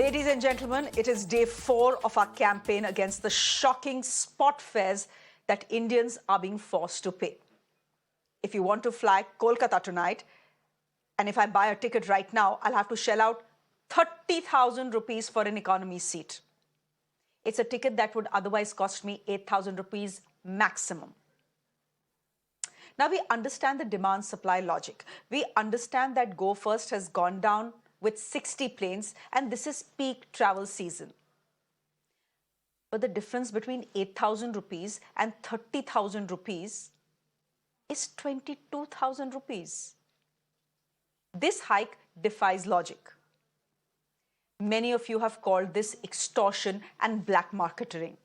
Ladies and gentlemen, it is day 4 of our campaign against the shocking spot fares that Indians are being forced to pay. If you want to fly Kolkata tonight, and if I buy a ticket right now, I'll have to shell out 30,000 rupees for an economy seat. It's a ticket that would otherwise cost me 8,000 rupees maximum. Now we understand the demand-supply logic. We understand that Go First has gone down with 60 planes, and this is peak travel season. But the difference between 8,000 rupees and 30,000 rupees is 22,000 rupees. This hike defies logic. Many of you have called this extortion and black marketing.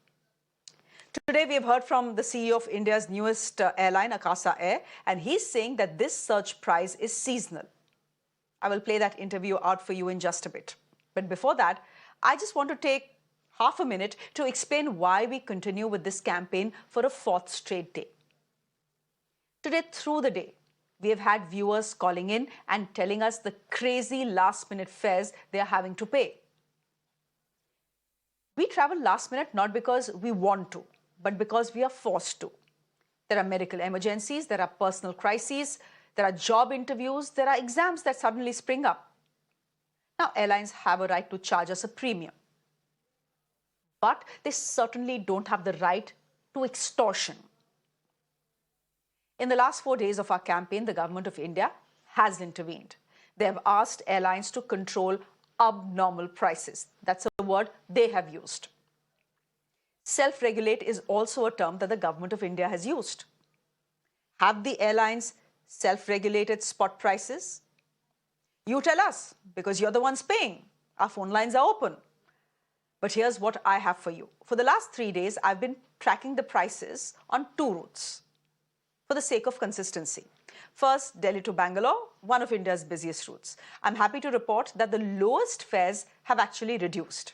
Today, we have heard from the CEO of India's newest airline, Akasa Air, and he's saying that this surge price is seasonal. I will play that interview out for you in just a bit. But before that, I just want to take half a minute to explain why we continue with this campaign for a 4th straight day. Today, through the day, we have had viewers calling in and telling us the crazy last-minute fares they are having to pay. We travel last minute not because we want to, but because we are forced to. There are medical emergencies, there are personal crises, there are job interviews, there are exams that suddenly spring up. Now, airlines have a right to charge us a premium. But they certainly don't have the right to extortion. In the last 4 days of our campaign, the government of India has intervened. They have asked airlines to control abnormal prices. That's a word they have used. Self-regulate is also a term that the government of India has used. Have the airlines self-regulated spot prices? You tell us, because you're the ones paying. Our phone lines are open. But here's what I have for you. For the last 3 days, I've been tracking the prices on 2 routes for the sake of consistency. First, Delhi to Bangalore, one of India's busiest routes. I'm happy to report that the lowest fares have actually reduced.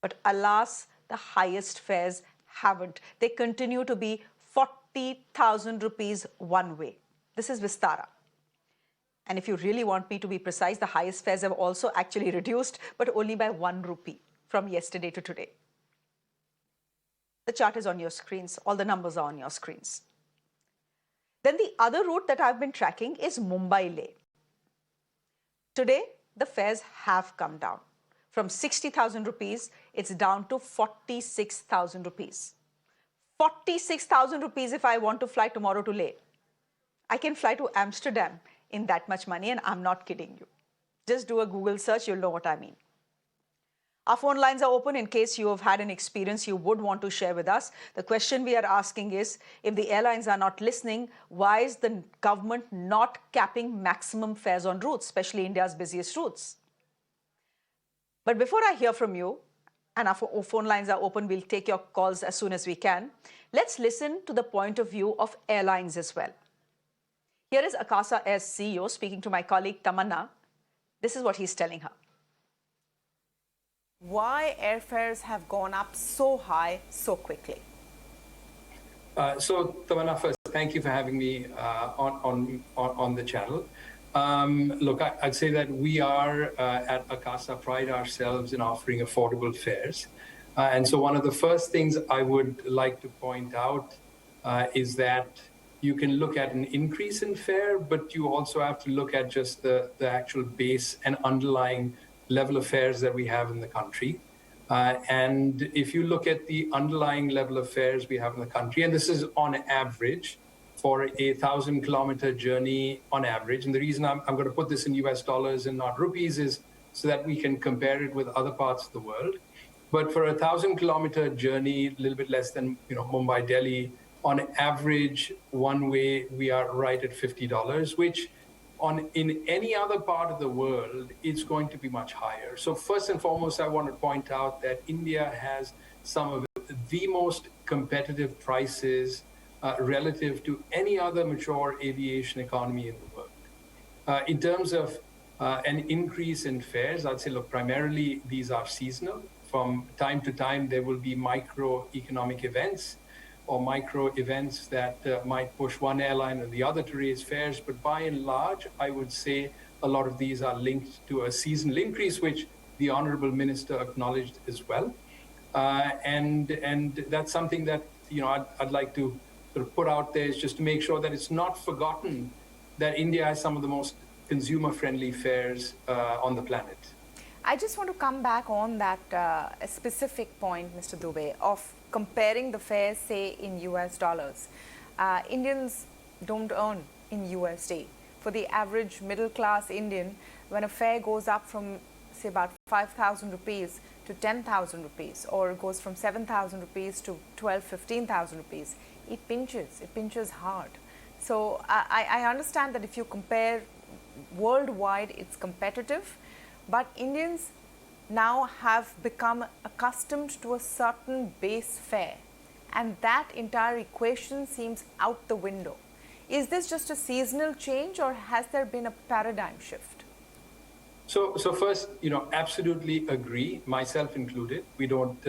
But alas, the highest fares haven't. They continue to be 40,000 rupees one way. This is Vistara. And if you really want me to be precise, the highest fares have also actually reduced, but only by 1 rupee from yesterday to today. The chart is on your screens. All the numbers are on your screens. Then the other route that I've been tracking is Mumbai-Leh. Today, the fares have come down. From 60,000 rupees, it's down to 46,000 rupees. 46,000 rupees if I want to fly tomorrow to Leh. I can fly to Amsterdam in that much money, and I'm not kidding you. Just do a Google search, you'll know what I mean. Our phone lines are open in case you have had an experience you would want to share with us. The question we are asking is, if the airlines are not listening, why is the government not capping maximum fares on routes, especially India's busiest routes? But before I hear from you, and our phone lines are open, we'll take your calls as soon as we can. Let's listen to the point of view of airlines as well. Here is Akasa Air's CEO speaking to my colleague Tamanna. This is what he's telling her. Why airfares have gone up so high so quickly? So, Tamanna, first, thank you for having me on the channel. Look, I'd say that we are at Akasa pride ourselves in offering affordable fares. And so one of the first things I would like to point out is that you can look at an increase in fare, but you also have to look at just the actual base and underlying level of fares that we have in the country. And if you look at the underlying level of fares we have in the country, and this is on average for a 1,000-kilometer journey on average, and the reason I'm going to put this in US dollars and not rupees is so that we can compare it with other parts of the world. But for a 1,000-kilometer journey, a little bit less than Mumbai, Delhi, on average, one way, we are right at $50, which in any other part of the world, it's going to be much higher. So first and foremost, I want to point out that India has some of the most competitive prices relative to any other mature aviation economy in the world. In terms of an increase in fares, I'd say, look, primarily these are seasonal. From time to time, there will be microeconomic events or micro events that might push one airline or the other to raise fares. But by and large, I would say a lot of these are linked to a seasonal increase, which the Honorable Minister acknowledged as well. And that's something that I'd like to sort of put out there, is just to make sure that it's not forgotten that India has some of the most consumer-friendly fares on the planet. I just want to come back on that specific point, Mr. Dubey, of comparing the fares, say, in US dollars. Indians don't earn in USD. For the average middle-class Indian, when a fare goes up from, say, about 5,000 rupees to 10,000 rupees, or goes from 7,000 rupees to 12, 15,000 rupees, it pinches hard. So I understand that if you compare worldwide, it's competitive, but Indians now have become accustomed to a certain base fare, and that entire equation seems out the window. Is this just a seasonal change, or has there been a paradigm shift? So first, absolutely agree, myself included. We don't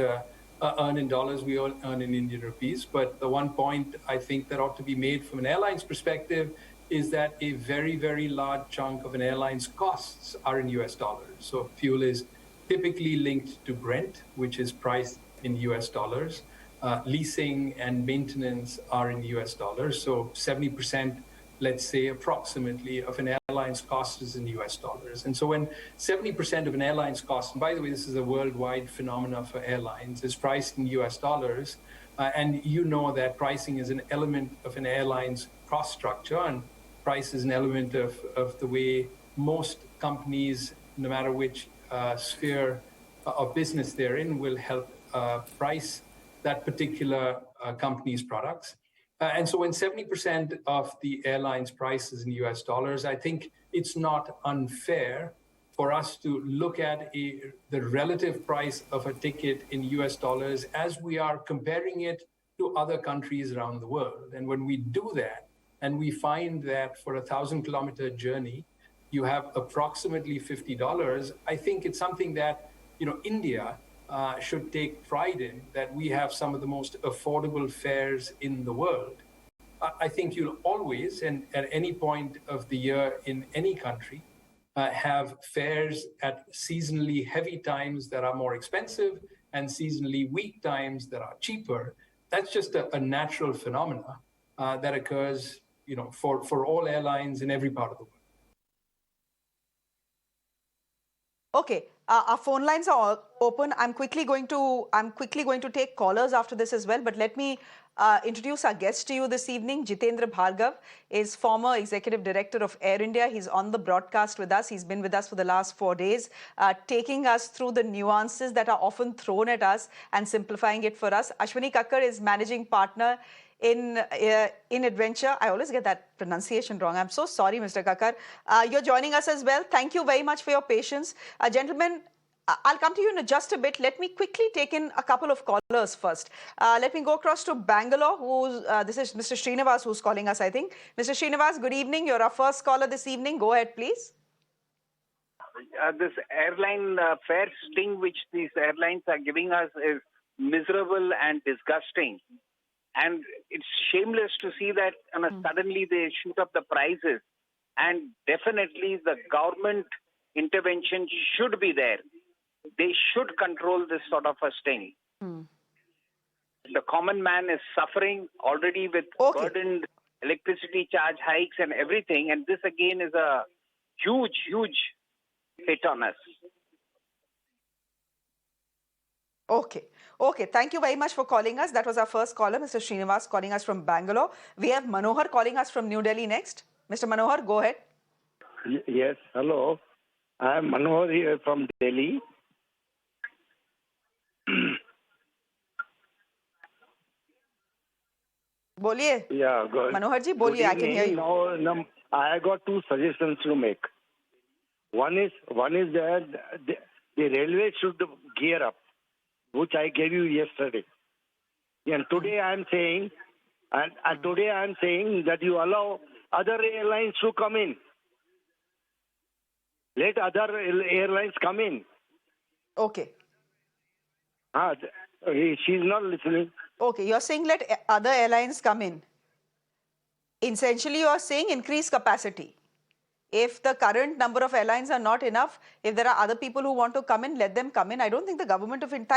earn in dollars, we all earn in Indian rupees. But the one point I think that ought to be made from an airline's perspective is that a very, very large chunk of an airline's costs are in US dollars. So fuel is typically linked to Brent, which is priced in US dollars. Leasing and maintenance are in US dollars. So 70%, let's say approximately, of an airline's cost is in US dollars. And so when 70% of an airline's cost, and by the way, this is a worldwide phenomena for airlines, is priced in US dollars, and you know that pricing is an element of an airline's cost structure, and price is an element of the way most companies, no matter which sphere of business they're in, will help price that particular company's products. And so when 70% of the airline's price is in US dollars, I think it's not unfair for us to look at the relative price of a ticket in US dollars as we are comparing it to other countries around the world. And when we do that, and we find that for a 1,000-kilometer journey, you have approximately $50, I think it's something that India should take pride in, that we have some of the most affordable fares in the world. I think you'll always, and at any point of the year in any country, have fares at seasonally heavy times that are more expensive and seasonally weak times that are cheaper. That's just a natural phenomena that occurs for all airlines in every part of the world. Okay, our phone lines are open. I'm quickly going to take callers after this as well. But let me introduce our guest to you this evening. Jitender Bhargava is former executive director of Air India. He's on the broadcast with us. He's been with us for the last 4 days, taking us through the nuances that are often thrown at us and simplifying it for us. Ashwini Kakkar is managing partner in Adventure. I always get that pronunciation wrong. I'm so sorry, Mr. Kakkar. You're joining us as well. Thank you very much for your patience. Gentlemen, I'll come to you in just a bit. Let me quickly take in a couple of callers first. Let me go across to Bangalore. This is Mr. Srinivas who's calling us, I think. Mr. Srinivas, good evening. You're our first caller this evening. Go ahead, please. This airline fare sting which these airlines are giving us is miserable and disgusting. And it's shameless to see that suddenly they shoot up the prices. And definitely the government intervention should be there. They should control this sort of a sting. The common man is suffering already with burdened electricity charge hikes and everything. And this again is a huge, huge hit on us. Okay, thank you very much for calling us. That was our first caller, Mr. Srinivas, calling us from Bangalore. We have Manohar calling us from New Delhi next. Mr. Manohar, go ahead. Yes, hello. I am Manohar here from Delhi. Boliye. Yeah, good. Manohar ji, boliye, I can hear you. Now, I got two suggestions to make. One is that the railway should gear up, which I gave you yesterday. And today I am saying, that you allow other airlines to come in. Let other airlines come in. Okay. She's not listening. Okay, you're saying let other airlines come in. Essentially, you're saying increase capacity. If the current number of airlines are not enough, if there are other people who want to come in, let them come in. I don't think the government of India.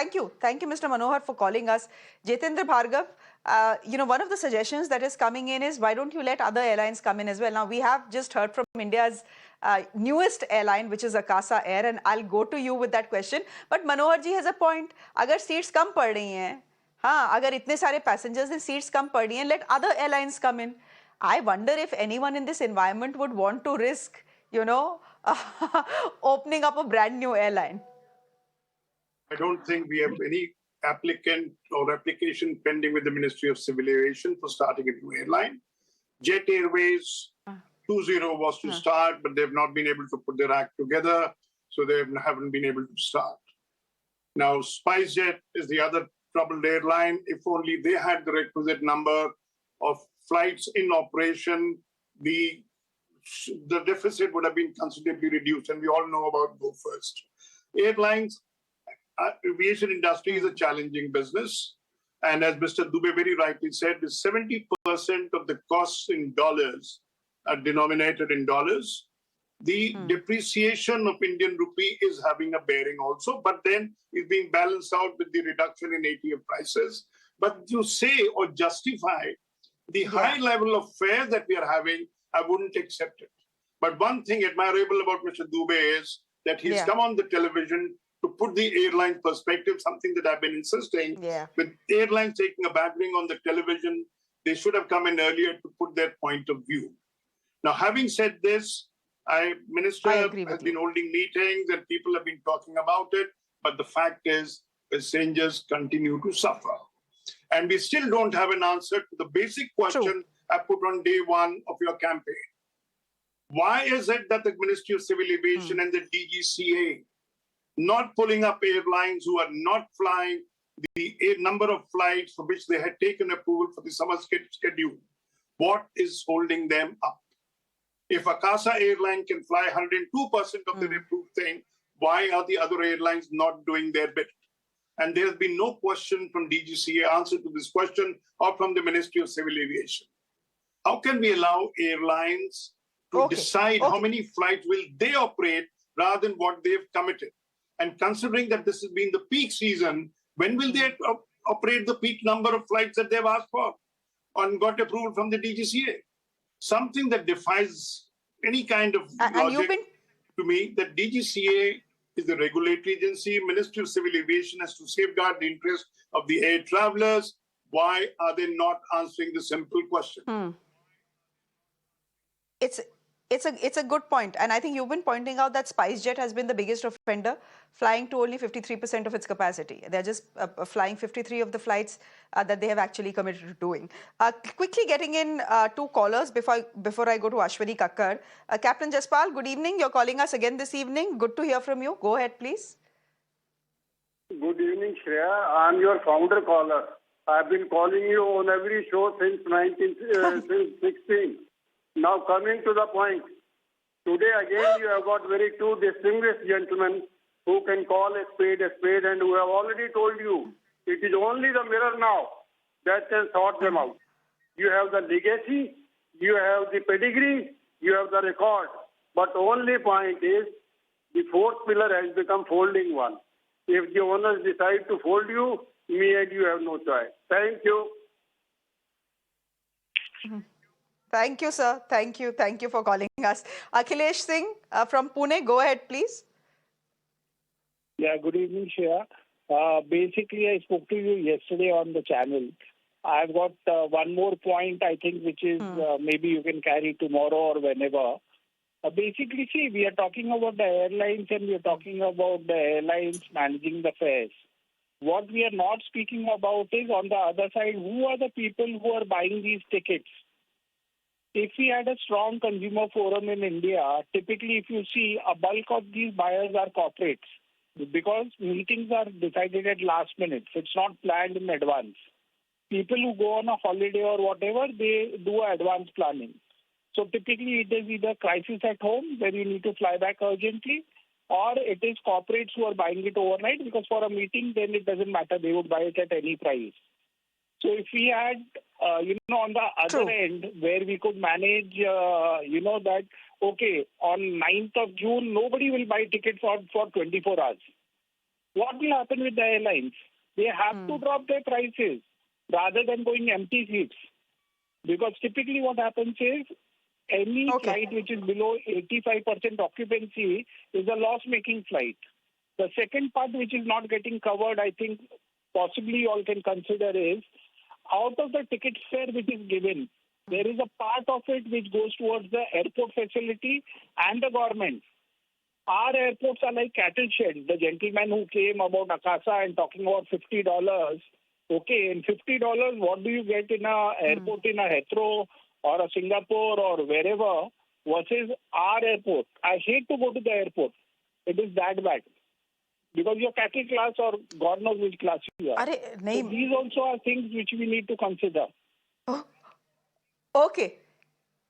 Thank you, Mr. Manohar, for calling us. Jitender Bhargav, one of the suggestions that is coming in is why don't you let other airlines come in as well? Now we have just heard from India's newest airline, which is Akasa Air, and I'll go to you with that question. But Manohar ji has a point. अगर seats कम पड़ रही हैं, हाँ, अगर इतने सारे passengers and seats कम पड़ रही हैं, let other airlines come in. I wonder if anyone in this environment would want to risk, opening up a brand new airline. I don't think we have any applicant or application pending with the Ministry of Civil Aviation for starting a new airline. Jet Airways 20 was to start, but they've not been able to put their act together, so they haven't been able to start. Now, SpiceJet is the other troubled airline. If only they had the requisite number of flights in operation, the deficit would have been considerably reduced, and we all know about Go First. Airlines, aviation industry is a challenging business, and as Mr. Dubey very rightly said, 70% of the costs in dollars are denominated in dollars. The depreciation of Indian rupee is having a bearing also, but then it's being balanced out with the reduction in ATF prices. But to say or justify the high level of fares that we are having, I wouldn't accept it. But one thing admirable about Mr. Dubey is that he's come on the television to put the airline perspective, something that I've been insisting. With airlines taking a battering on the television, they should have come in earlier to put their point of view. Now, having said this, Minister has been holding meetings and people have been talking about it, but the fact is passengers continue to suffer. And we still don't have an answer to the basic question I put on day one of your campaign. Why is it that the Ministry of Civil Aviation and the DGCA not pulling up airlines who are not flying the number of flights for which they had taken approval for the summer schedule? What is holding them up? If Akasa airline can fly 102% of the approved thing, why are the other airlines not doing their bit? And there has been no question from DGCA answer to this question or from the Ministry of Civil Aviation. How can we allow airlines to decide how many flights will they operate rather than what they've committed? And considering that this has been the peak season, when will they operate the peak number of flights that they've asked for and got approval from the DGCA? Something that defies any kind of logic to me, that DGCA is the regulatory agency. Ministry of Civil Aviation has to safeguard the interest of the air travelers. Why are they not answering the simple question? It's a good point. And I think you've been pointing out that SpiceJet has been the biggest offender, flying to only 53% of its capacity. They're just flying 53 of the flights that they have actually committed to doing. Quickly getting in two callers before I go to Ashwini Kakkar. Captain Jaspal, good evening. You're calling us again this evening. Good to hear from you. Go ahead, please. Good evening, Shreya. I'm your founder caller. I've been calling you on every show since 1916. Now coming to the point. Today again you have got very two distinguished gentlemen who can call a spade, and who have already told you it is only the mirror now that can sort them out. You have the legacy, you have the pedigree, you have the record. But only point is the fourth pillar has become folding one. If the owners decide to fold you, me and you have no choice. Thank you. Thank you, sir. Thank you. Thank you for calling us. Akhilesh Singh from Pune, go ahead, please. Yeah, good evening, Shreya. Basically, I spoke to you yesterday on the channel. I've got one more point, I think, which is maybe you can carry tomorrow or whenever. Basically, see, we are talking about the airlines and we are talking about the airlines managing the fares. What we are not speaking about is, on the other side, who are the people who are buying these tickets? If we had a strong consumer forum in India, typically if you see, a bulk of these buyers are corporates because meetings are decided at last minute. It's not planned in advance. People who go on a holiday or whatever, they do advance planning. So typically it is either crisis at home where you need to fly back urgently, or it is corporates who are buying it overnight because for a meeting then it doesn't matter, they would buy it at any price. So if we had, on the other end, where we could manage, that, okay, on 9th of June, nobody will buy tickets for 24 hours. What will happen with the airlines? They have to drop their prices rather than going empty seats. Because typically what happens is, any flight which is below 85% occupancy is a loss-making flight. The second part which is not getting covered, I think possibly you all can consider is, out of the ticket fare which is given, there is a part of it which goes towards the airport facility and the government. Our airports are like cattle sheds. The gentleman who came about Akasa and talking about $50, okay, in $50, what do you get in a airport in a Heathrow or a Singapore or wherever versus our airport? I hate to go to the airport. It is that bad. Because you're cattle class or God knows which class you are. So these also are things which we need to consider. Oh, okay,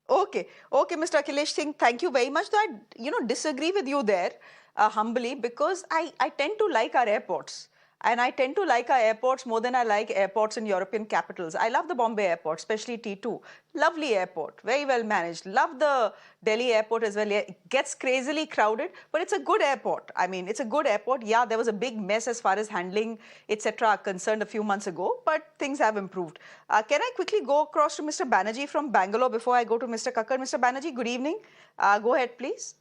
Mr. Akhilesh Singh, thank you very much. Though I, disagree with you there humbly, because I tend to like our airports. And I tend to like our airports more than I like airports in European capitals. I love the Bombay airport, especially T2. Lovely airport, very well managed. Love the Delhi airport as well. It gets crazily crowded, but it's a good airport. I mean, it's a good airport. Yeah, there was a big mess as far as handling, etc. are concerned a few months ago, but things have improved. Can I quickly go across to Mr. Banerjee from Bangalore before I go to Mr. Kakkar? Mr. Banerjee, good evening. Go ahead, please.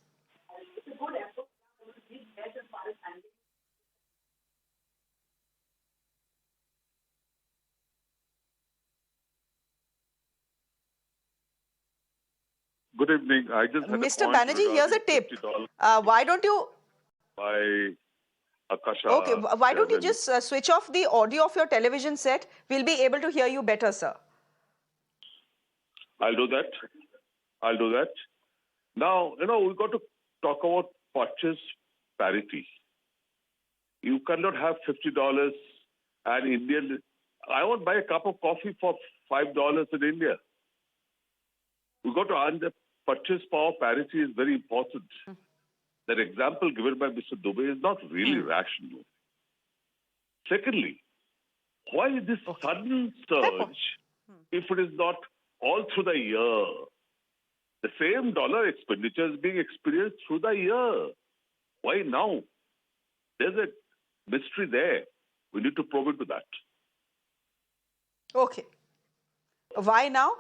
Good evening. I just had Mr. Banerjee, here's a tip. Why don't you... By Akasha. Okay, why don't you just switch off the audio of your television set? We'll be able to hear you better, sir. I'll do that. Now, we've got to talk about purchase parity. You cannot have $50 and Indian... I won't buy a cup of coffee for $5 in India. We've got to earn the purchase power parity is very important. That example given by Mr. Dubey is not really rational. Secondly, why this sudden surge if it is not all through the year? The same dollar expenditure is being experienced through the year. Why now? There's a mystery there. We need to probe into that. Okay. Why now?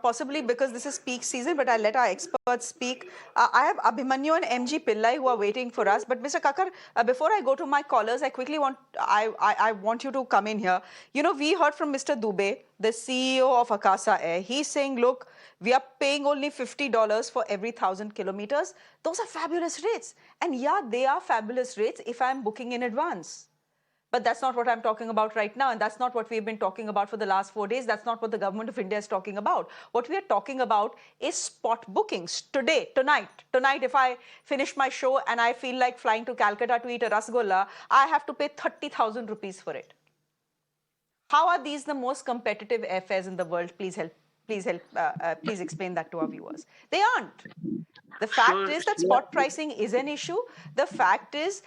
Possibly because this is peak season, but I'll let our experts speak. I have Abhimanyu and MG Pillai who are waiting for us. But Mr. Kakkar, before I go to my callers, I quickly want you to come in here. We heard from Mr. Dubey, the CEO of Akasa Air. He's saying, look, we are paying only $50 for every 1,000 kilometers. Those are fabulous rates. And yeah, they are fabulous rates if I'm booking in advance. But that's not what I'm talking about right now. And that's not what we've been talking about for the last 4 days. That's not what the government of India is talking about. What we are talking about is spot bookings. Tonight, if I finish my show and I feel like flying to Calcutta to eat a rasgulla, I have to pay 30,000 rupees for it. How are these the most competitive airfares in the world? Please explain that to our viewers. They aren't. The fact is that spot pricing is an issue. The fact is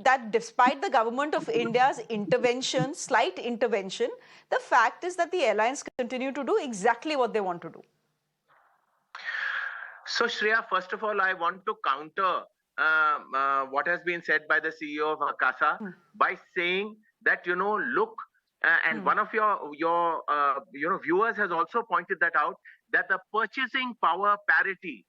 that despite the government of India's intervention, slight intervention, the fact is that the airlines continue to do exactly what they want to do. So Shreya, first of all, I want to counter what has been said by the CEO of Akasa by saying that, look, and one of your viewers has also pointed that out, that the purchasing power parity,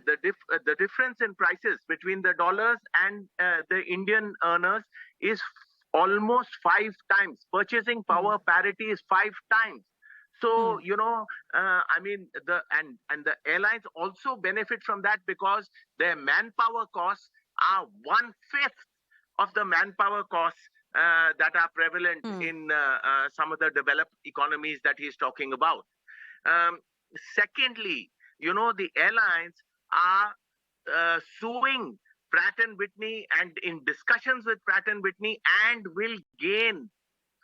the difference in prices between the dollars and the Indian earners is almost 5 times. Purchasing power parity is 5 times. So, I mean, the airlines also benefit from that because their manpower costs are 1/5 of the manpower costs that are prevalent in some of the developed economies that he's talking about. Secondly, the airlines are suing Pratt & Whitney and in discussions with Pratt & Whitney and will gain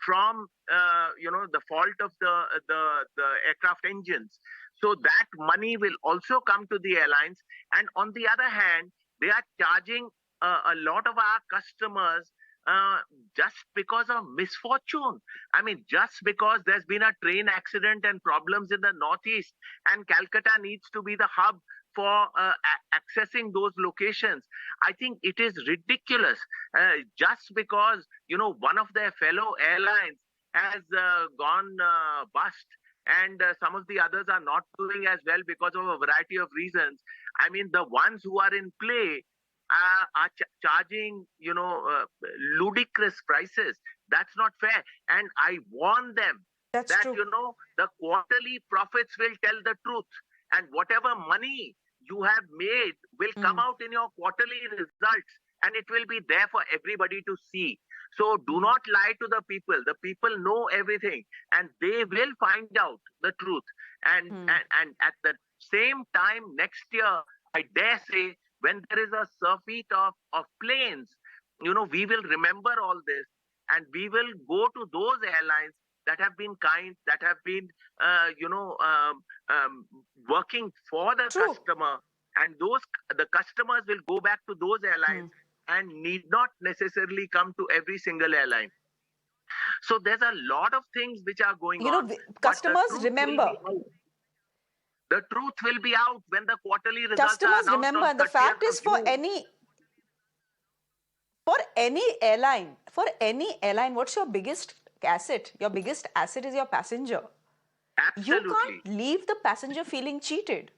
from, the fault of the aircraft engines. So that money will also come to the airlines. And on the other hand, they are charging a lot of our customers just because of misfortune. I mean, just because there's been a train accident and problems in the Northeast, and Calcutta needs to be the hub for accessing those locations. I think it is ridiculous. Just because, one of their fellow airlines has gone bust, and some of the others are not doing as well because of a variety of reasons. I mean, the ones who are in play are charging, ludicrous prices. That's not fair. And I warn them That's that, true. the quarterly profits will tell the truth. And whatever money you have made will come out in your quarterly results. And it will be there for everybody to see. So do not lie to the people. The people know everything, and they will find out the truth. And at the same time, next year, I dare say, when there is a surfeit of planes, we will remember all this, and we will go to those airlines that have been kind, that have been, working for the True. customer, and the customers will go back to those airlines and need not necessarily come to every single airline. So there's a lot of things which are going on. Customers remember. The truth will be out when the quarterly results Customers are announced. remember. The fact is, for any airline, what's your biggest asset? Your biggest asset is your passenger. Absolutely. You can't leave the passenger feeling cheated.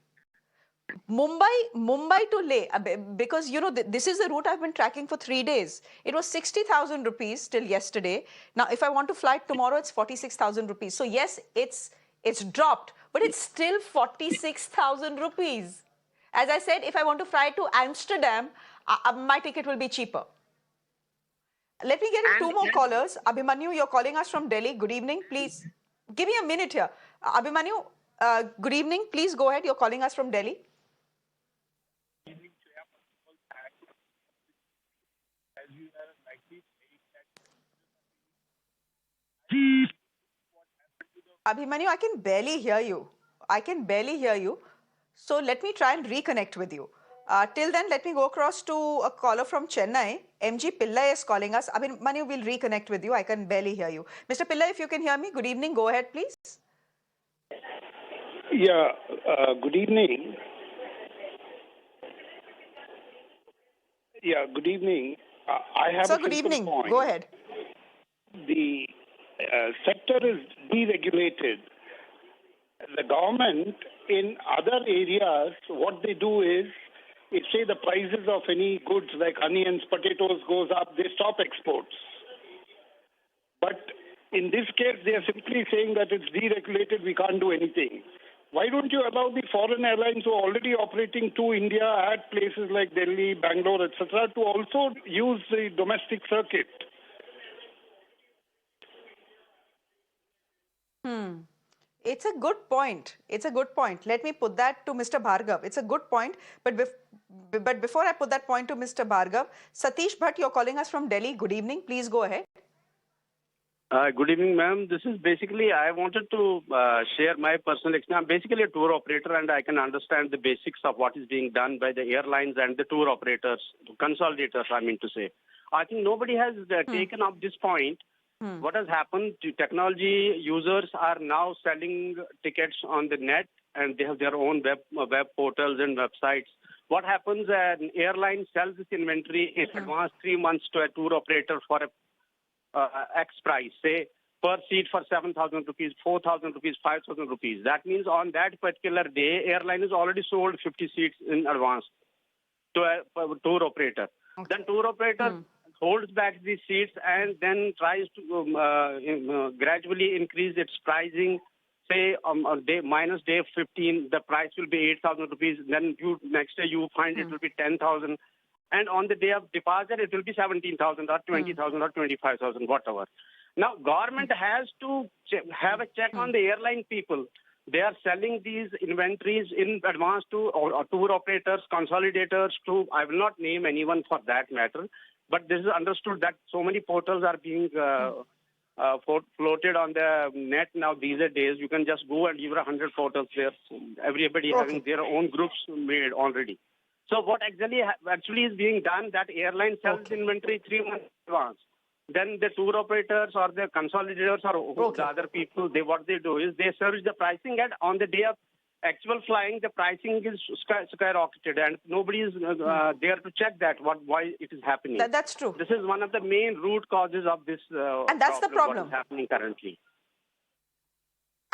Mumbai to Leh, because this is the route I've been tracking for 3 days. It was 60,000 rupees till yesterday. Now, if I want to fly tomorrow, it's 46,000 rupees. So yes, it's dropped, but it's still 46,000 rupees. As I said, if I want to fly to Amsterdam, my ticket will be cheaper. Let me get in two more callers. Abhimanyu, you're calling us from Delhi. Good evening. Please give me a minute here. Abhimanyu, good evening. Please go ahead. You're calling us from Delhi. Abhimanyu, I can barely hear you. So let me try and reconnect with you. Till then, let me go across to a caller from Chennai. MG Pillai is calling us. Abhimanyu, we'll reconnect with you. I can barely hear you. Mr. Pillai, if you can hear me, good evening. Go ahead, please. Yeah, good evening. Yeah, good evening. I have Sir, a good simple evening. point. Go ahead. The sector is deregulated. The government in other areas, what they do is, if say the prices of any goods like onions, potatoes goes up, they stop exports. But in this case, they are simply saying that it's deregulated, we can't do anything. Why don't you allow the foreign airlines who are already operating to India at places like Delhi, Bangalore, etc., to also use the domestic circuit? It's a good point. Let me put that to Mr. Bhargav. It's a good point. But before I put that point to Mr. Bhargav, Satish Bhatt, you're calling us from Delhi. Good evening. Please go ahead. Good evening, ma'am. This is basically, I wanted to share my personal experience. I'm basically a tour operator, and I can understand the basics of what is being done by the airlines and the tour operators, consolidators, I mean to say. I think nobody has taken up this point. What has happened to technology users are now selling tickets on the net, and they have their own web portals and websites. What happens, an airline sells this inventory in advance 3 months to a tour operator for a X price, say per seat for 7,000 rupees, 4,000 rupees, 5,000 rupees. That means on that particular day, airline has already sold 50 seats in advance to a tour operator. Okay. Then tour operator holds back these seats and then tries to gradually increase its pricing. Say minus day 15, the price will be 8,000 rupees. Then next day you find it will be 10,000. And on the day of departure, it will be 17,000 or 20,000 or 25,000, whatever. Now, government has to have a check on the airline people. They are selling these inventories in advance to tour operators, consolidators, to, I will not name anyone for that matter, but this is understood that so many portals are being floated on the net now these days. You can just go and give 100 portals there. Everybody having their own groups made already. So what actually is being done, that airline sells inventory 3 months in advance. then the tour operators or the consolidators or the other people, what they do is they surge the pricing, and on the day of actual flying, the pricing is skyrocketed, and nobody is there to check that why it is happening. That's true. This is one of the main root causes of this and that's the problem. What is happening currently.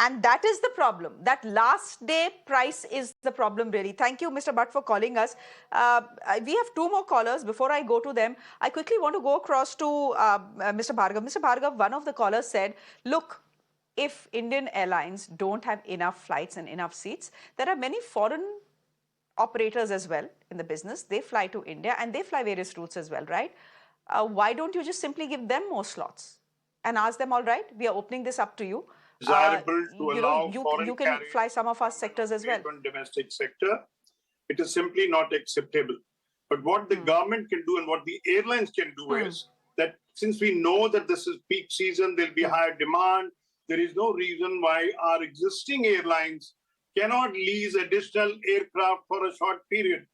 And that is the problem. That last day price is the problem, really. Thank you, Mr. Bhatt, for calling us. We have two more callers. Before I go to them, I quickly want to go across to Mr. Bhargava. Mr. Bhargava, one of the callers said, look, if Indian airlines don't have enough flights and enough seats, there are many foreign operators as well in the business. They fly to India and they fly various routes as well, right? Why don't you just simply give them more slots and ask them, all right, we are opening this up to you. Desirable to allow foreign you can fly some of our sectors as well. Domestic sector, it is simply not acceptable. But what the government can do and what the airlines can do is that since we know that this is peak season, there'll be higher demand. There is no reason why our existing airlines cannot lease additional aircraft for a short period.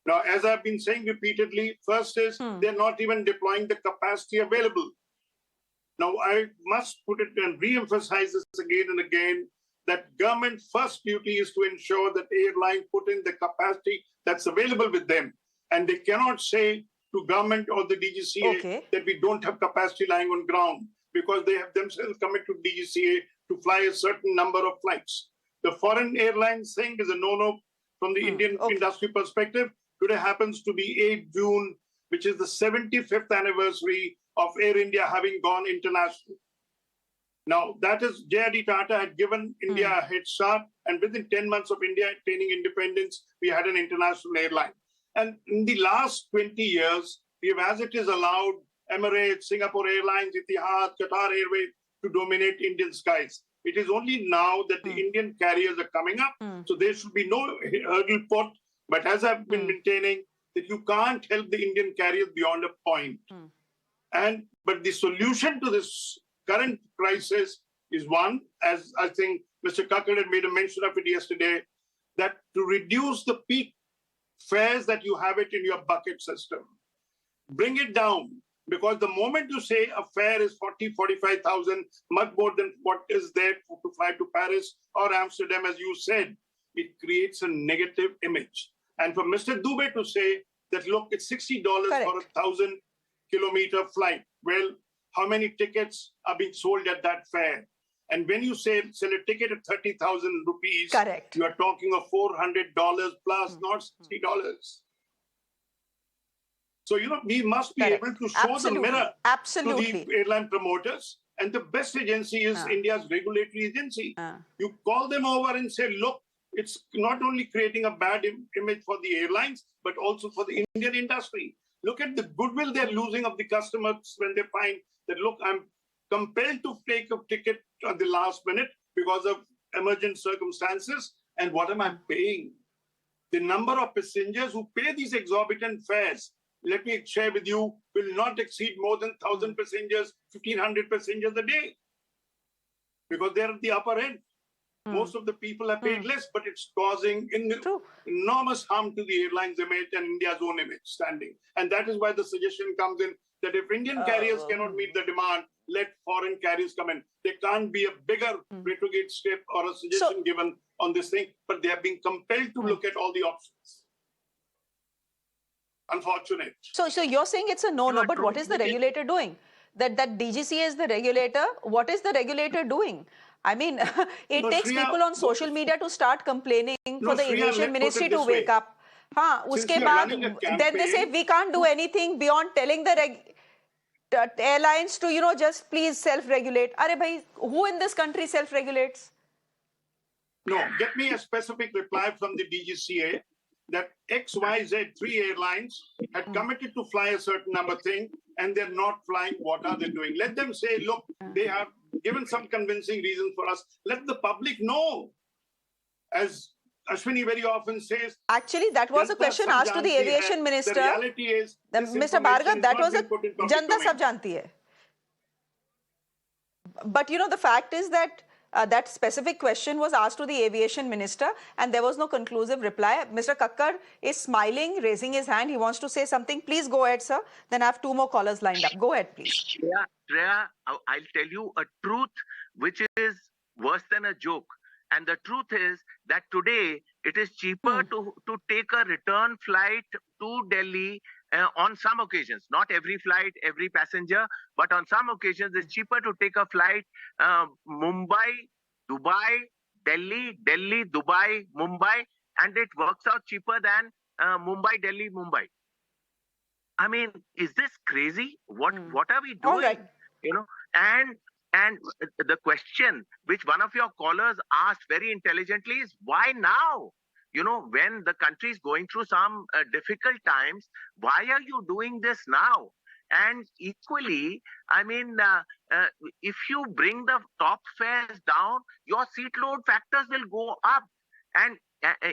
Now, as I've been saying repeatedly, first is they're not even deploying the capacity available. Now, I must put it and re-emphasize this again and again, that government first duty is to ensure that airlines put in the capacity that's available with them. And they cannot say to government or the DGCA that we don't have capacity lying on ground, because they have themselves committed to DGCA to fly a certain number of flights. The foreign airlines thing is a no-no from the Indian industry perspective. Today happens to be 8 June, which is the 75th anniversary of Air India having gone international. Now, that is, J.R.D. Tata had given India a head start, and within 10 months of India attaining independence, we had an international airline. And in the last 20 years, we have, as it is allowed, Emirates, Singapore Airlines, Etihad, Qatar Airways to dominate Indian skies. It is only now that the Indian carriers are coming up, so there should be no hurdle put. But as I've been maintaining, that you can't help the Indian carriers beyond a point. But the solution to this current crisis is one, as I think Mr. Kakkad had made a mention of it yesterday, that to reduce the peak fares that you have it in your bucket system, bring it down. Because the moment you say a fare is 40, 45,000, much more than what is there to fly to Paris or Amsterdam, as you said, it creates a negative image. And for Mr. Dubey to say that, look, it's $60 for a 1,000-kilometer flight. Well, how many tickets are being sold at that fare? And when you sell a ticket at 30,000 rupees, you are talking of $400 plus, not $60. So, we must be able to show the mirror to the airline promoters. And the best agency is India's regulatory agency. You call them over and say, look, it's not only creating a bad image for the airlines, but also for the Indian industry. Look at the goodwill they're losing of the customers when they find that, look, I'm compelled to take a ticket at the last minute because of emergent circumstances. And what am I paying? The number of passengers who pay these exorbitant fares, let me share with you, will not exceed more than 1,000 passengers, 1,500 passengers a day. Because they're at the upper end. Most of the people are paid less, but it's causing enormous harm to the airline's image and India's own image standing. And that is why the suggestion comes in that if Indian carriers cannot meet the demand, let foreign carriers come in. There can't be a bigger retrograde step or a suggestion given on this thing, but they are being compelled to look at all the options. Unfortunate. So you're saying it's a no-no, but what is the regulator doing? That DGCA is the regulator. What is the regulator doing? I mean, it takes people on social media to start complaining for the Aviation Ministry to wake up. Uske baad, then they say we can't do anything beyond telling the airlines to, just please self-regulate. Arey bhai, who in this country self-regulates? No, get me a specific reply from the DGCA that XYZ 3 airlines had committed to fly a certain number thing and they're not flying. What are they doing? Let them say, look, they have given some convincing reasons for us. Let the public know. As Ashwini very often says. Actually, that was a question asked to the Aviation Minister. The reality is, Mr. Bhargava, that was a Janta sab janti hai. But the fact is that that specific question was asked to the Aviation Minister and there was no conclusive reply. Mr. Kakkar is smiling, raising his hand. He wants to say something. Please go ahead, sir. Then I have 2 more callers lined up. Go ahead, please. Shreya, I'll tell you a truth which is worse than a joke. And the truth is that today it is cheaper to take a return flight to Delhi on some occasions, not every flight, every passenger, but on some occasions it's cheaper to take a flight Mumbai, Dubai, Delhi, Delhi, Dubai, Mumbai, and it works out cheaper than Mumbai, Delhi, Mumbai. I mean, is this crazy? What are we doing? All right. You know, and the question which one of your callers asked very intelligently is why now? You know, when the country is going through some difficult times, why are you doing this now? And equally, I mean, if you bring the top fares down, your seat load factors will go up. And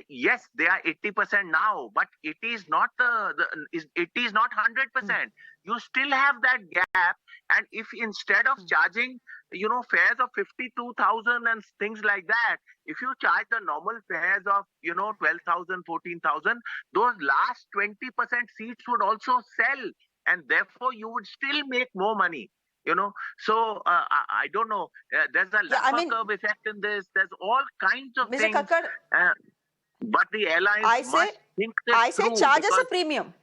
yes, they are 80% now, but it is not it is not 100%. You still have that gap, and if instead of charging, you know, fares of 52,000 and things like that, if you charge the normal fares of, you know, 12,000, 14,000, those last 20% seats would also sell, and therefore you would still make more money. You know, so I don't know. There's a Laffer curve effect in this. There's all kinds of Mr. things. Kakkar, But the airlines must think this I say through charge us a premium.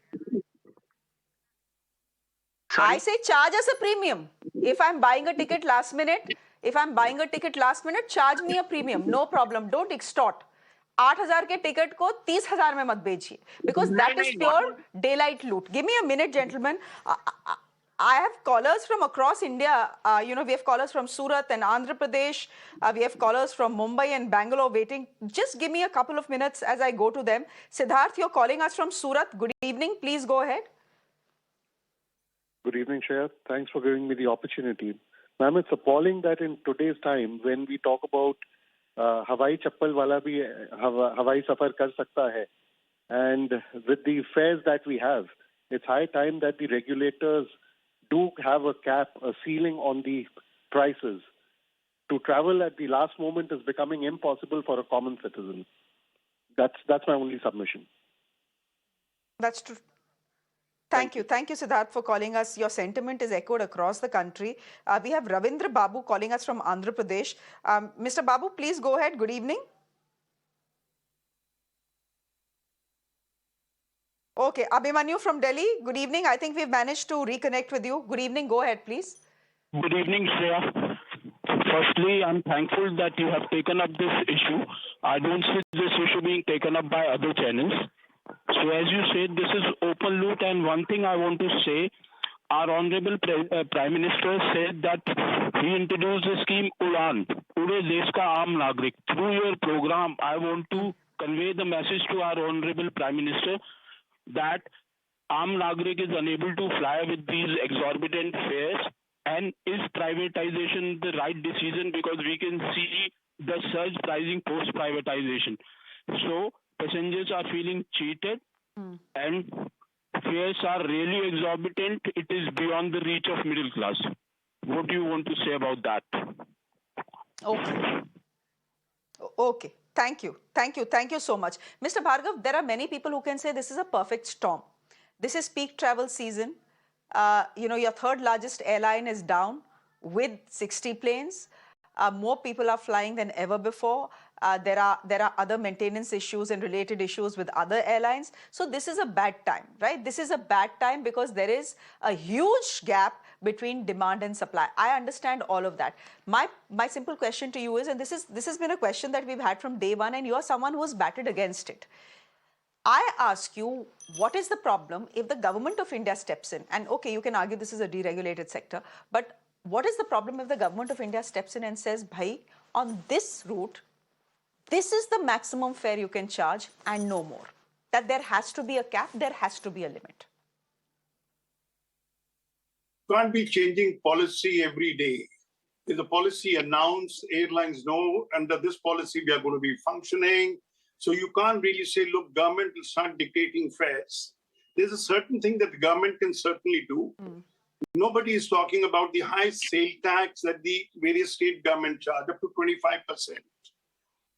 Sorry? I say charge us a premium. If I'm buying a ticket last minute, charge me a premium. No problem. Don't extort. 8,000 के ticket को 30,000 में मत बेचिए, because that is pure daylight loot. Give me a minute, gentlemen. I have callers from across India. You know, we have callers from Surat and Andhra Pradesh. We have callers from Mumbai and Bangalore waiting. Just give me a couple of minutes as I go to them. Siddharth, you're calling us from Surat. Good evening. Please go ahead. Good evening, Shreya. Thanks for giving me the opportunity. Ma'am, it's appalling that in today's time, when we talk about Hawai Chappal wala bhi Hawai safar kar sakta hai, and with the fares that we have, it's high time that the regulators do have a cap, a ceiling on the prices. To travel at the last moment is becoming impossible for a common citizen. That's my only submission. That's true. Thank you, Siddharth, for calling us. Your sentiment is echoed across the country. We have Ravindra Babu calling us from Andhra Pradesh. Mr. Babu, please go ahead. Good evening. Okay, Abhimanyu from Delhi. Good evening. I think we've managed to reconnect with you. Good evening. Go ahead, please. Good evening, Shreya. Firstly, I'm thankful that you have taken up this issue. I don't see this issue being taken up by other channels. So as you said, this is open loot, and one thing I want to say, our Honorable Prime Minister said that he introduced the scheme UDAN, Ude Desh Ka Aam Nagrik. Through your program, I want to convey the message to our Honorable Prime Minister that Aam Nagrik is unable to fly with these exorbitant fares, and is privatization the right decision, because we can see the surge pricing post-privatization. So passengers are feeling cheated and fares are really exorbitant. It is beyond the reach of middle class. What do you want to say about that? Okay. Thank you so much. Mr. Bhargav, there are many people who can say this is a perfect storm. This is peak travel season. You know, your third largest airline is down with 60 planes. More people are flying than ever before. There are other maintenance issues and related issues with other airlines. So this is a bad time, right? This is a bad time because there is a huge gap between demand and supply. I understand all of that. My simple question to you is, and this has been a question that we've had from day one, and you are someone who has batted against it. I ask you, what is the problem if the government of India steps in? And okay, you can argue this is a deregulated sector, but what is the problem if the government of India steps in and says, bhai, on this route, this is the maximum fare you can charge and no more? That there has to be a cap, there has to be a limit. Can't be changing policy every day. If the policy announced, airlines know under this policy we are going to be functioning. So you can't really say, look, government will start dictating fares. There's a certain thing that the government can certainly do. Nobody is talking about the high sale tax that the various state governments charge, up to 25%.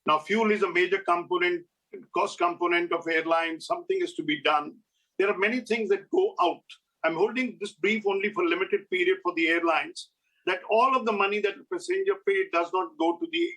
Now, fuel is a major component, cost component of airlines. Something is to be done. There are many things that go out. I'm holding this brief only for a limited period for the airlines, that all of the money that the passenger paid does not go to the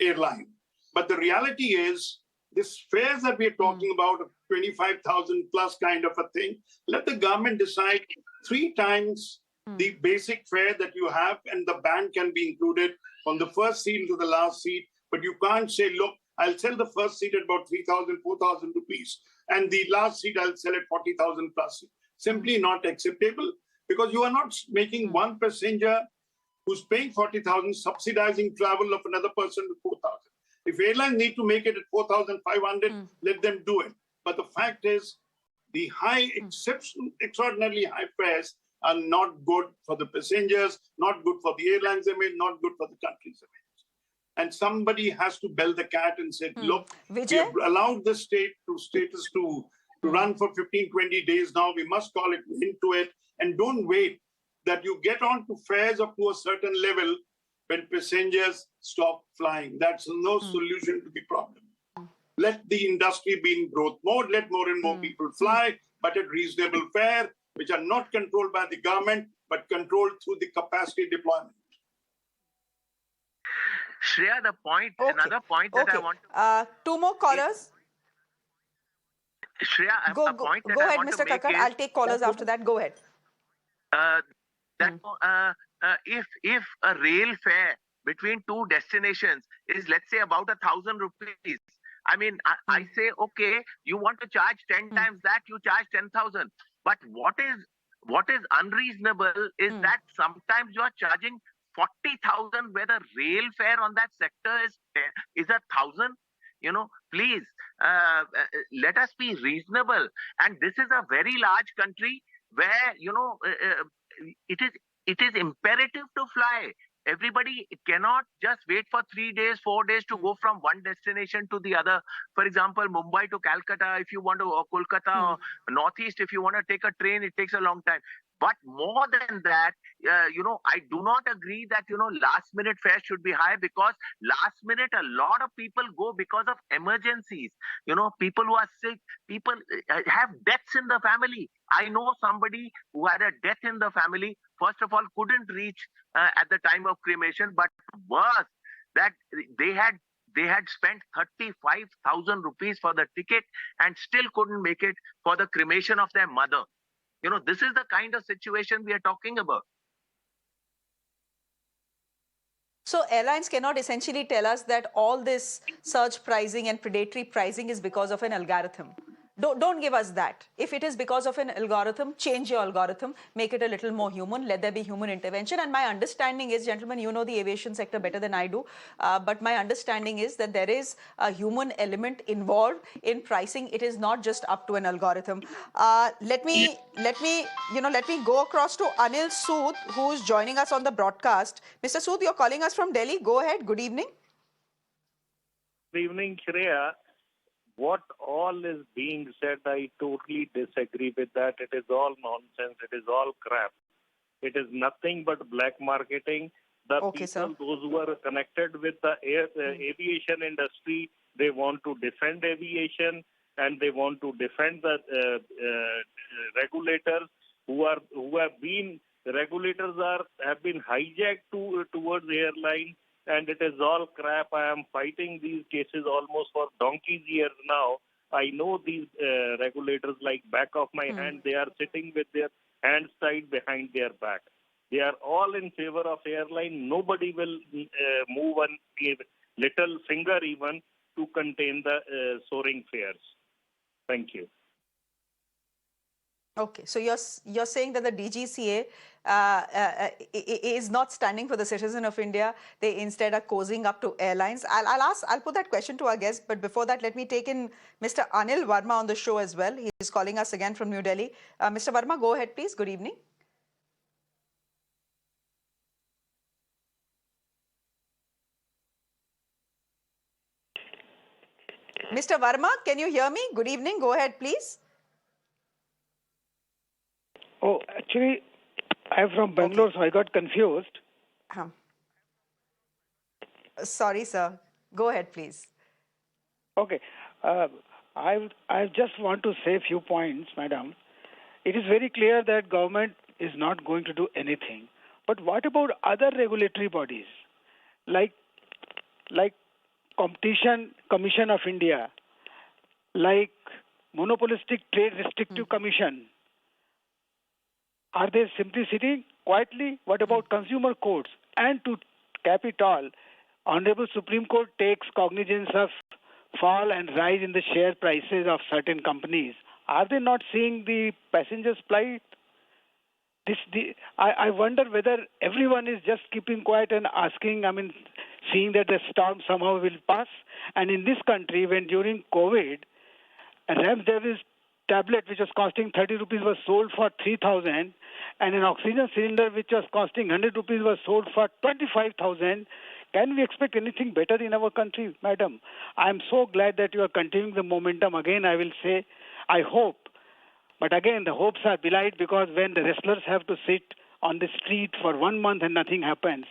airline. But the reality is, this fares that we're talking about, 25,000 plus kind of a thing, let the government decide 3 times the basic fare that you have, and the band can be included from the first seat to the last seat. But you can't say, look, I'll sell the first seat at about 3,000, 4,000 rupees, and the last seat I'll sell at 40,000 plus. Simply not acceptable, because you are not making one passenger who's paying 40,000 subsidizing travel of another person with 4,000. If airlines need to make it at 4,500, let them do it. But the fact is, the high, extraordinarily high fares are not good for the passengers, not good for the airlines image, not good for the country's image. And somebody has to bell the cat and say, look, we have allowed the status to run for 15, 20 days now. We must call it into it, and don't wait that you get on to fares up to a certain level when passengers stop flying. That's no solution to the problem. Let the industry be in growth mode. Let more and more people fly, but at reasonable fare, which are not controlled by the government, but controlled through the capacity deployment. Shreya, another point that I want to... 2 more callers. Shreya, go ahead, want Mr. to make Kakkar. I'll take callers after that. Go ahead. If a rail fare between 2 destinations is, let's say, about 1,000 rupees, I mean, I say, okay, you want to charge 10 times that, you charge 10,000. But what is unreasonable is that sometimes you are charging 40,000 where the rail fare on that sector is 1,000. You know, please, let us be reasonable. And this is a very large country where, you know, it is imperative to fly. Everybody cannot just wait for 3 days, 4 days to go from one destination to the other. For example, Mumbai to Calcutta, if you want to, or Kolkata or Northeast, if you want to take a train, it takes a long time. But more than that, you know, I do not agree that, you know, last minute fares should be high, because last minute, a lot of people go because of emergencies. You know, people who are sick, people have deaths in the family. I know somebody who had a death in the family, first of all, couldn't reach at the time of cremation, but worse, that they had spent 35,000 rupees for the ticket and still couldn't make it for the cremation of their mother. You know, this is the kind of situation we are talking about. So airlines cannot essentially tell us that all this surge pricing and predatory pricing is because of an algorithm. Don't give us that. If it is because of an algorithm, change your algorithm, make it a little more human, let there be human intervention. And my understanding is, gentlemen, you know the aviation sector better than I do, but my understanding is that there is a human element involved in pricing. It is not just up to an algorithm. Let me go across to Anil Sood, who's joining us on the broadcast. Mr. Sood, you're calling us from Delhi. Go ahead. Good evening. Good evening, Shreya. What all is being said, I totally disagree with that. It is all nonsense. It is all crap. It is nothing but black marketing. The people, those who are connected with the aviation industry, they want to defend aviation, and they want to defend the regulators have been hijacked towards airlines. And it is all crap. I am fighting these cases almost for donkey's years now. I know these regulators like back of my hand. They are sitting with their hands tied behind their back. They are all in favor of airline. Nobody will move a little finger even to contain the soaring fares. Thank you. Okay, so you're saying that the DGCA is not standing for the citizen of India. They instead are cozying up to airlines. I'll put that question to our guest, but before that, let me take in Mr. Anil Verma on the show as well. He's calling us again from New Delhi. Mr. Verma, go ahead, please. Good evening. Mr. Verma, can you hear me? Good evening. Go ahead, please. Oh, actually, I'm from Bangalore, so I got confused. Sorry, sir. Go ahead, please. Okay. I just want to say a few points, madam. It is very clear that government is not going to do anything. But what about other regulatory bodies, like Competition Commission of India, like Monopolistic Trade Restrictive Commission? Are they simply sitting quietly? What about consumer courts? And to cap it all, Honorable Supreme Court takes cognizance of fall and rise in the share prices of certain companies. Are they not seeing the passengers' plight? I wonder whether everyone is just keeping quiet and asking, seeing that the storm somehow will pass. And in this country, when during COVID, a Remdesivir tablet which was costing 30 rupees was sold for 3,000, and an oxygen cylinder which was costing 100 rupees was sold for 25,000. Can we expect anything better in our country, madam? I am so glad that you are continuing the momentum. Again, I will say, I hope. But again, the hopes are belied, because when the wrestlers have to sit on the street for 1 month and nothing happens,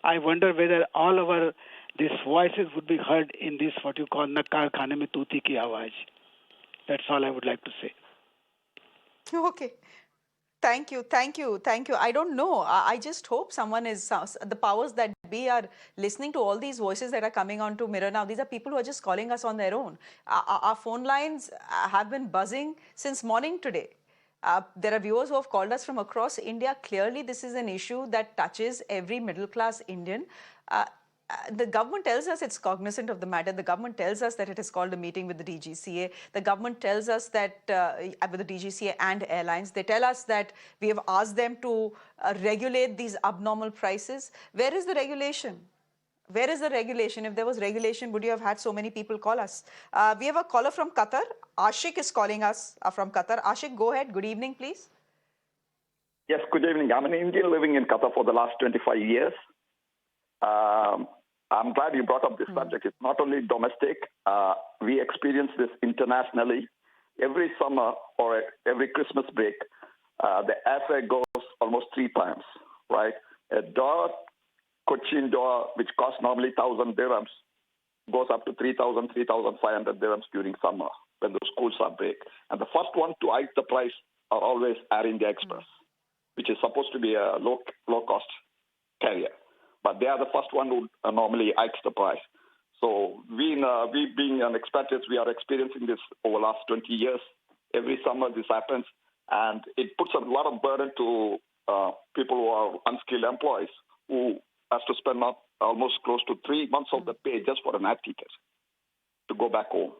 I wonder whether all our these voices would be heard in this, what you call, Nakkar Khane Mein Tuti Ki Awaaz. That's all I would like to say. Okay. Thank you. I don't know. I just hope someone is, the powers that be are listening to all these voices that are coming onto Mirror now. These are people who are just calling us on their own. Our phone lines have been buzzing since morning today. There are viewers who have called us from across India. Clearly, this is an issue that touches every middle-class Indian. The government tells us it's cognizant of the matter. The government tells us that it has called a meeting with the DGCA. The government tells us that with the DGCA and airlines, they tell us that we have asked them to regulate these abnormal prices. Where is the regulation? Where is the regulation? If there was regulation, would you have had so many people call us? We have a caller from Qatar. Ashik is calling us from Qatar. Ashik, go ahead. Good evening, please. Yes, good evening. I'm an Indian living in Qatar for the last 25 years. I'm glad you brought up this subject. It's not only domestic. We experience this internationally. Every summer or every Christmas break, the airfare goes almost 3 times, right? A Doha, Cochin Doha, which costs normally 1,000 dirhams, goes up to 3,000, 3,500 dirhams during summer when the schools are break. And the first one to hike the price are always Air India Express, which is supposed to be a low-cost carrier. But they are the first one who normally hikes the price. So we being an expatriates, we are experiencing this over the last 20 years. Every summer this happens, and it puts a lot of burden to people who are unskilled employees who has to spend almost close to 3 months of the pay just for an air ticket to go back home.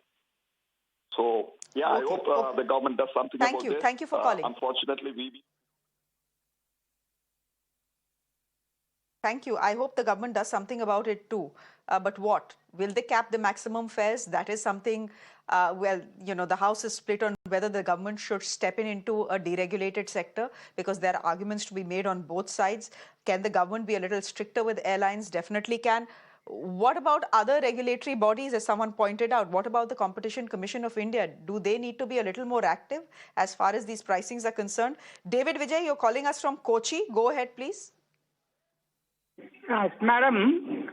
So, yeah, I hope the government does something about this. Thank you for calling. Unfortunately, Thank you. I hope the government does something about it too. But what? Will they cap the maximum fares? That is something, the House is split on whether the government should step into a deregulated sector, because there are arguments to be made on both sides. Can the government be a little stricter with airlines? Definitely can. What about other regulatory bodies, as someone pointed out? What about the Competition Commission of India? Do they need to be a little more active as far as these pricings are concerned? David Vijay, you're calling us from Kochi. Go ahead, please. Madam,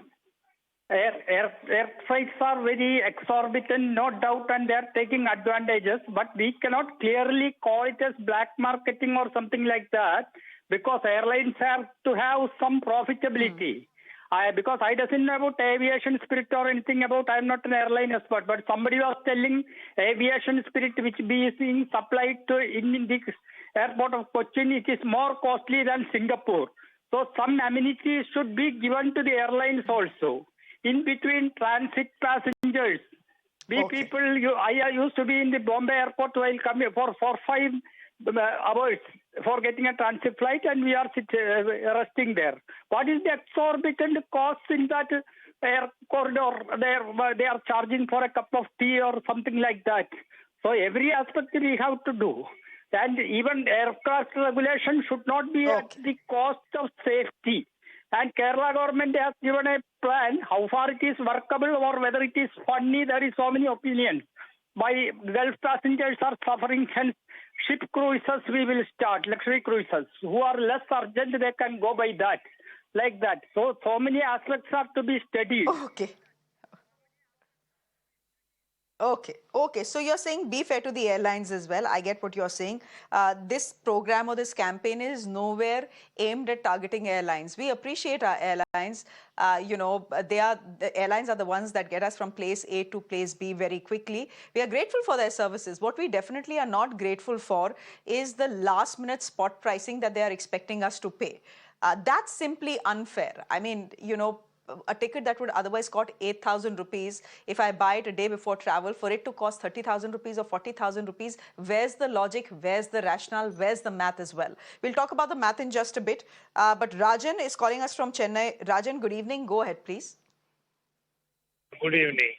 air freights are very exorbitant, no doubt, and they are taking advantages, but we cannot clearly call it as black marketing or something like that, because airlines have to have some profitability. Because I doesn't know about aviation spirit or anything about, I'm not an airline expert, but somebody was telling aviation spirit which is being supplied to in the airport of Cochin, it is more costly than Singapore. So some amenities should be given to the airlines also. In between transit passengers, I used to be in the Bombay airport while coming for 5 hours for getting a transit flight, and we are resting there. What is the exorbitant cost in that air corridor? They are charging for a cup of tea or something like that. So every aspect we have to do. And even aircraft regulation should not be at the cost of safety. And Kerala government has given a plan. How far it is workable or whether it is funny, there is so many opinions. Gulf passengers are suffering, hence ship cruises we will start, luxury cruises. Who are less urgent, they can go by that, like that. So many aspects have to be studied. Okay. Okay. So you're saying be fair to the airlines as well. I get what you're saying. This program or this campaign is nowhere aimed at targeting airlines. We appreciate our airlines. The airlines are the ones that get us from place A to place B very quickly. We are grateful for their services. What we definitely are not grateful for is the last minute spot pricing that they are expecting us to pay. That's simply unfair. I mean, a ticket that would otherwise cost 8,000 rupees, if I buy it a day before travel, for it to cost 30,000 rupees or 40,000 rupees, where's the logic, where's the rationale, where's the math as well? We'll talk about the math in just a bit, but Rajan is calling us from Chennai. Rajan, good evening. Go ahead, please. Good evening.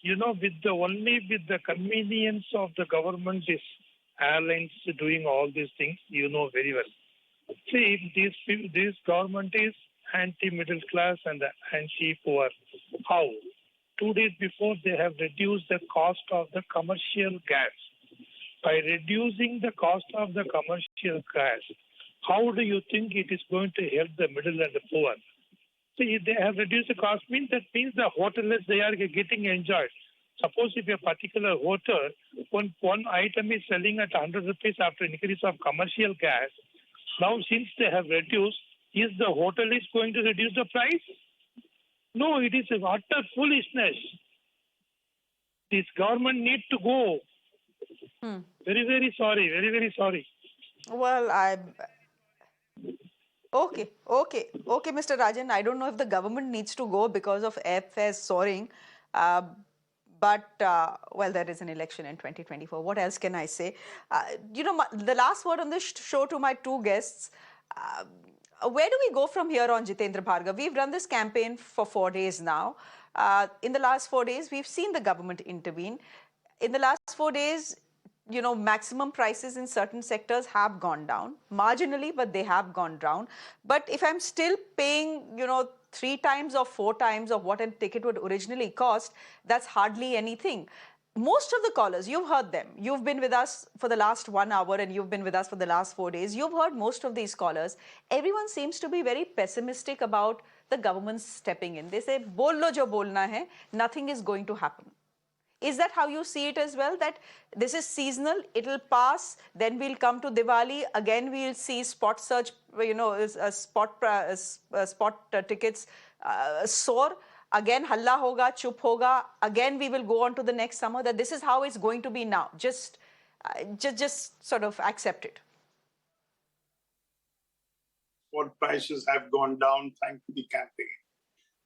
With the convenience of the government is airlines doing all these things, you know very well. See, this government is anti-middle class and anti-poor. How? 2 days before, they have reduced the cost of the commercial gas. By reducing the cost of the commercial gas, how do you think it is going to help the middle and the poor? See, they have reduced the cost, that means the hoteliers, they are getting enjoyed. Suppose if a particular hotel, one item is selling at 100 rupees after increase of commercial gas, now since they have reduced, is the hotel is going to reduce the price? No, it is utter foolishness. This government needs to go. Very, very sorry. Very, very sorry. Well, Okay, Mr. Rajan. I don't know if the government needs to go because of airfares soaring. But there is an election in 2024. What else can I say? The last word on this show to my two guests. Where do we go from here on, Jitender Bhargava? We've run this campaign for 4 days now. In the last 4 days, we've seen the government intervene. In the last 4 days, maximum prices in certain sectors have gone down marginally, but they have gone down. But if I'm still paying, 3 times or 4 times of what a ticket would originally cost, that's hardly anything. Most of the callers, you've heard them. You've been with us for the last 1 hour and you've been with us for the last 4 days. You've heard most of these callers. Everyone seems to be very pessimistic about the government stepping in. They say, bol lo jo bolna hai, nothing is going to happen. Is that how you see it as well? That this is seasonal, it'll pass, then we'll come to Diwali, again we'll see spot search, spot tickets soar. Again, halla hoga, chup hoga. Again, we will go on to the next summer. That this is how it's going to be now. Just sort of accept it. What prices have gone down thanks to the campaign.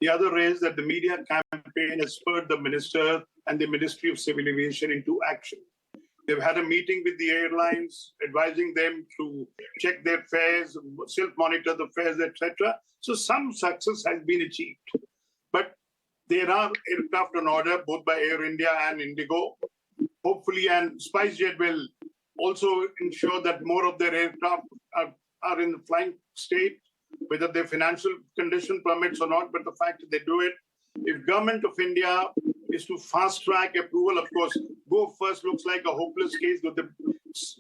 The other is that the media campaign has spurred the minister and the Ministry of Civil Aviation into action. They've had a meeting with the airlines, advising them to check their fares, self-monitor the fares, etc. So some success has been achieved. But there are aircraft on order, both by Air India and Indigo. Hopefully, and SpiceJet will also ensure that more of their aircraft are in the flying state, whether their financial condition permits or not, but the fact that they do it. If Government of India is to fast-track approval, of course, Go First looks like a hopeless case,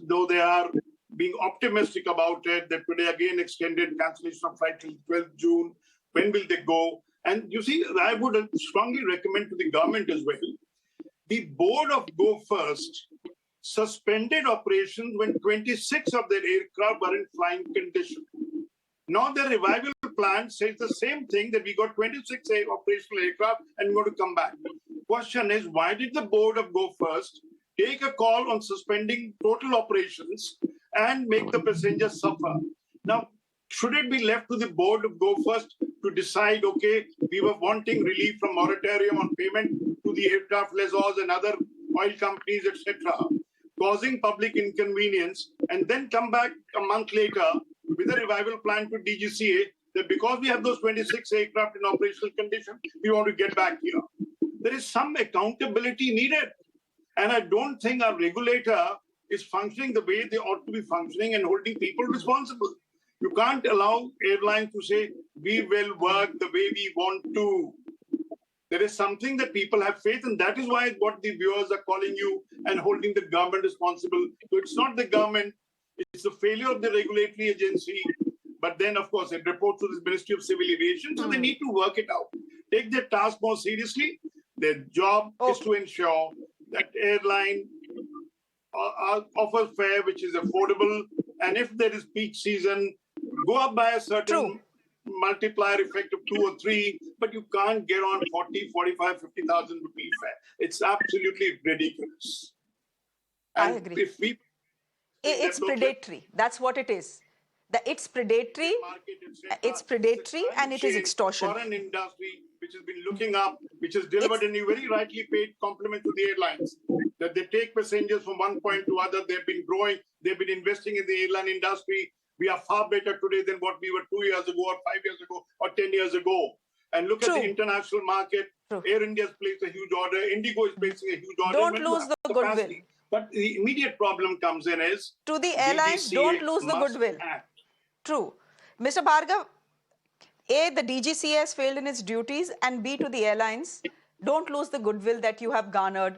though they are being optimistic about it. They today again extended cancellation of flight till 12th June. When will they go? And you see, I would strongly recommend to the government as well. The board of Go First suspended operations when 26 of their aircraft were in flying condition. Now the revival plan says the same thing, that we got 26 operational aircraft and we're going to come back. Question is, why did the board of Go First take a call on suspending total operations and make the passengers suffer? Now, should it be left to the board of Go First to decide, okay, we were wanting relief from moratorium on payment to the aircraft lessors and other oil companies, etc., causing public inconvenience, and then come back a month later with a revival plan to DGCA that because we have those 26 aircraft in operational condition, we want to get back here. There is some accountability needed. And I don't think our regulator is functioning the way they ought to be functioning and holding people responsible. You can't allow airlines to say, we will work the way we want to. There is something that people have faith, and that is why what the viewers are calling you and holding the government responsible. So it's not the government, it's the failure of the regulatory agency. But then, of course, it reports to the Ministry of Civil Aviation, so they need to work it out. Take their task more seriously. Their job is to ensure that airline offers fare which is affordable, and if there is peak season, go up by a certain multiplier effect of 2 or 3, but you can't get on 40, 45, 50,000 rupee fare. It's absolutely ridiculous. And I agree. If we It's predatory. That's what it is. It's predatory. It's predatory, and it is extortion. Foreign industry, which has been looking up, which has delivered, and you very rightly paid compliment to the airlines, that they take passengers from one point to other. They've been growing. They've been investing in the airline industry. We are far better today than what we were 2 years ago, or 5 years ago, or 10 years ago. And look at the international market. Air India has placed a huge order. Indigo is placing a huge order. Don't lose the goodwill. But the immediate problem comes in is to the airlines. Don't lose the goodwill. True. Mr. Bhargava, A, the DGCA has failed in its duties, and B, to the airlines, don't lose the goodwill that you have garnered,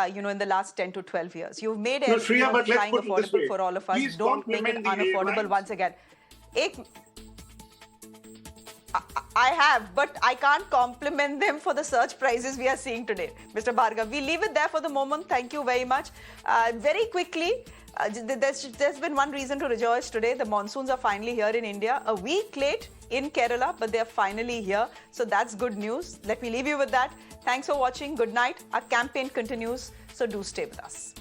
in the last 10 to 12 years. You've made flying affordable for all of us. Please don't make it unaffordable once again. I have, but I can't compliment them for the surge prices we are seeing today. Mr. Bhargava, we leave it there for the moment. Thank you very much. Very quickly, there's been one reason to rejoice today. The monsoons are finally here in India. A week late in Kerala, but they're finally here. So that's good news. Let me leave you with that. Thanks for watching. Good night. Our campaign continues, so do stay with us.